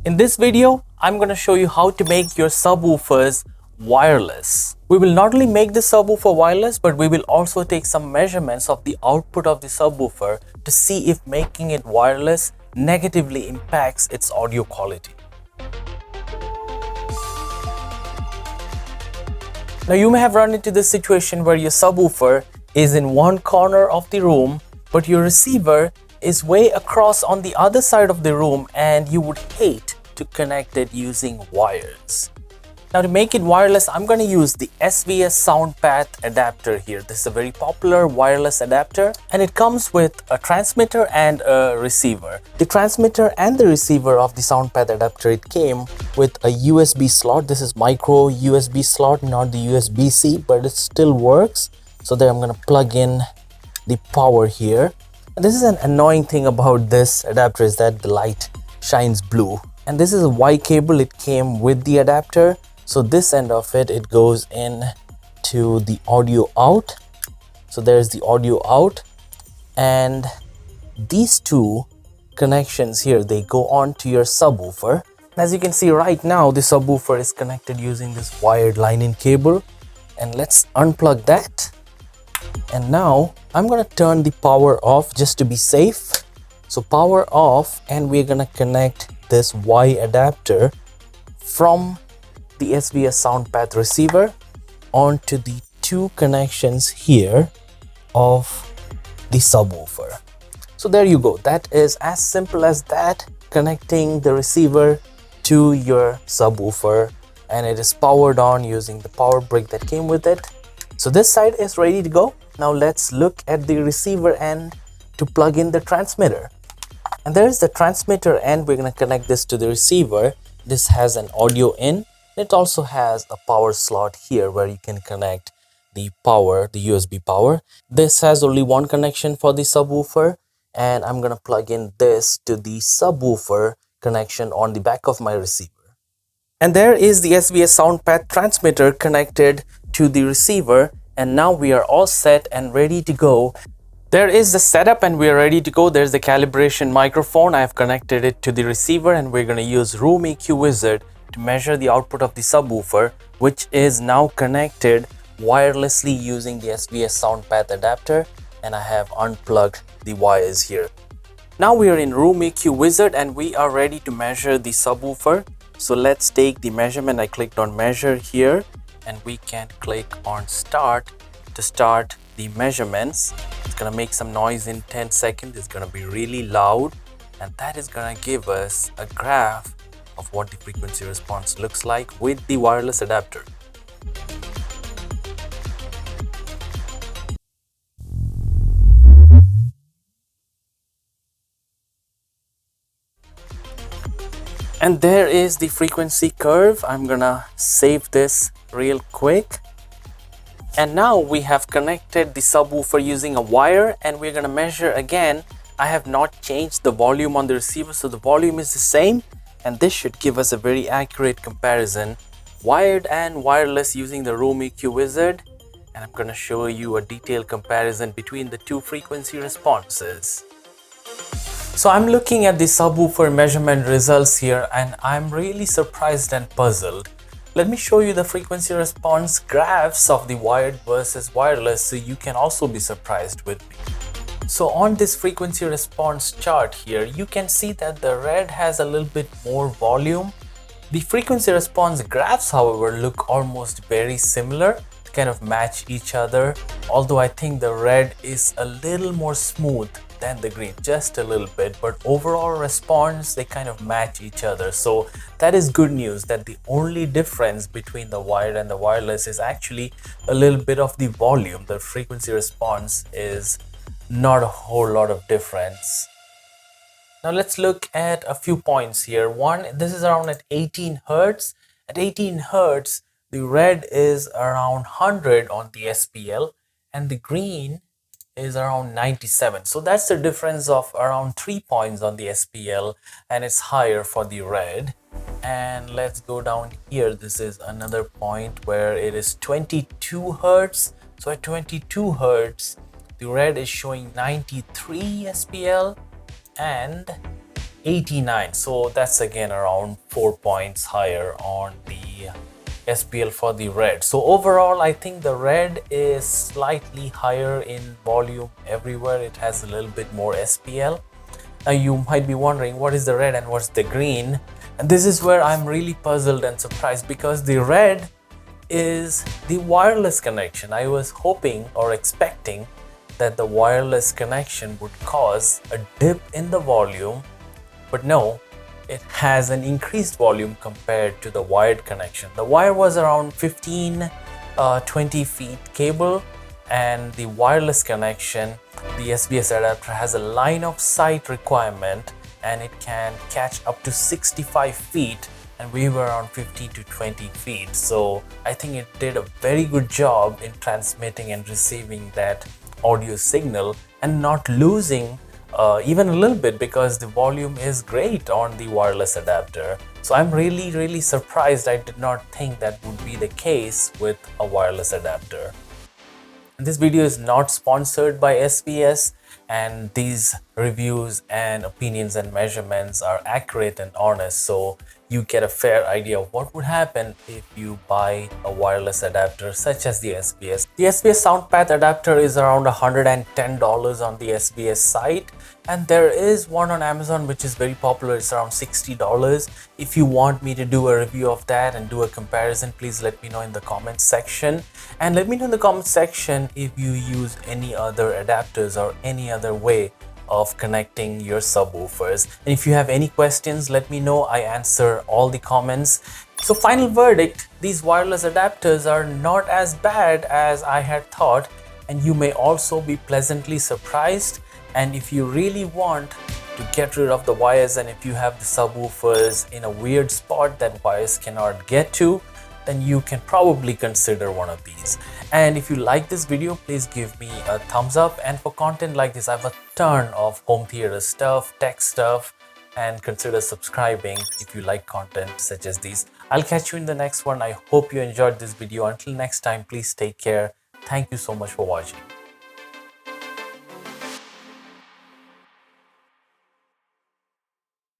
In this video, I'm going to show you how to make your subwoofers wireless. We will not only make the subwoofer wireless, but we will also take some measurements of the output of the subwoofer to see if making it wireless negatively impacts its audio quality. Now you may have run into this situation where your subwoofer is in one corner of the room, but your receiver is way across on the other side of the room and you would hate to connect it using wires. Now to make it wireless, I'm going to use the SVS SoundPath Adapter here. This is a very popular wireless adapter and it comes with a transmitter and a receiver. The transmitter and the receiver of the SoundPath Adapter, it came with a USB slot. This is micro USB slot, not the USB-C, but it still works. So there I'm going to plug in the power here. And this is an annoying thing about this adapter is that the light shines blue. And this is a Y cable, it came with the adapter. So this end of it, it goes in to the audio out. So there's the audio out. And these two connections here, they go on to your subwoofer. As you can see right now, the subwoofer is connected using this wired line-in cable. And let's unplug that. And now I'm going to turn the power off just to be safe. So power off, and we're going to connect this Y adapter from the SVS SoundPath receiver onto the two connections here of the subwoofer. So there you go. That is as simple as that, connecting the receiver to your subwoofer, and it is powered on using the power brick that came with it. So this side is ready to go. Now let's look at the receiver end to plug in the transmitter. And there's the transmitter end. We're going to connect this to the receiver. This has an audio in. It also has a power slot here where you can connect the power, the USB power. This has only one connection for the subwoofer, and I'm going to plug in this to the subwoofer connection on the back of my receiver. And there is the SVS SoundPath transmitter connected to the receiver, and now we are all set and ready to go. There is the setup and we are ready to go. There's the calibration microphone. I have connected it to the receiver, and we're going to use Room EQ Wizard to measure the output of the subwoofer, which is now connected wirelessly using the SVS SoundPath adapter, and I have unplugged the wires here. Now we are in Room EQ Wizard and we are ready to measure the subwoofer. So let's take the measurement. I clicked on measure here, and we can click on start to start the measurements. It's gonna make some noise in 10 seconds. It's gonna be really loud, and that is gonna give us a graph of what the frequency response looks like with the wireless adapter. And there is the frequency curve. I'm gonna save this real quick. And now we have connected the subwoofer using a wire, and we're gonna measure again. I have not changed the volume on the receiver, so the volume is the same, and this should give us a very accurate comparison, wired and wireless, using the Room EQ Wizard. And I'm gonna show you a detailed comparison between the two frequency responses. So I'm looking at the subwoofer measurement results here, and I'm really surprised and puzzled. Let me show you the frequency response graphs of the wired versus wireless so you can also be surprised with me. So on this frequency response chart here, you can see that the red has a little bit more volume. The frequency response graphs, however, look almost very similar, kind of match each other, although I think the red is a little more smooth than the green, just a little bit, but overall response, they kind of match each other. So that is good news, that the only difference between the wired and the wireless is actually a little bit of the volume. The frequency response is not a whole lot of difference. Now let's look at a few points here. One, this is around at 18 Hertz. At 18 Hertz, the red is around 100 on the SPL, and the green is around 97. So that's the difference of around 3 points on the SPL, and it's higher for the red. And let's go down here. This is another point where it is 22 Hertz. So at 22 Hertz, the red is showing 93 SPL, and 89. So that's again around 4 points higher on the SPL for the red. So overall, I think the red is slightly higher in volume everywhere. It has a little bit more SPL. Now you might be wondering what is the red and what's the green, and this is where I'm really puzzled and surprised, because the red is the wireless connection. I was hoping or expecting that the wireless connection would cause a dip in the volume, but no, it has an increased volume compared to the wired connection. The wire was around 20 feet cable, and the wireless connection, the SVS adapter, has a line of sight requirement and it can catch up to 65 feet, and we were around 15 to 20 feet. So I think it did a very good job in transmitting and receiving that audio signal and not losing even a little bit, because the volume is great on the wireless adapter. So I'm really surprised. I did not think that would be the case with a wireless adapter. This video is not sponsored by SVS, and these reviews and opinions and measurements are accurate and honest, so you get a fair idea of what would happen if you buy a wireless adapter such as the SVS. The SVS SoundPath Adapter is around $110 on the SVS site, and there is one on Amazon which is very popular. It's around $60. If you want me to do a review of that and do a comparison, please let me know in the comments section. And let me know in the comments section if you use any other adapters or any other way of connecting your subwoofers. And if you have any questions, let me know. I answer all the comments. So final verdict, these wireless adapters are not as bad as I had thought, and you may also be pleasantly surprised. And if you really want to get rid of the wires, and if you have the subwoofers in a weird spot that wires cannot get to, then you can probably consider one of these. And if you like this video, please give me a thumbs up. And for content like this, I have a ton of home theater stuff, tech stuff, and consider subscribing if you like content such as these. I'll catch you in the next one. I hope you enjoyed this video. Until next time, please take care. Thank you so much for watching.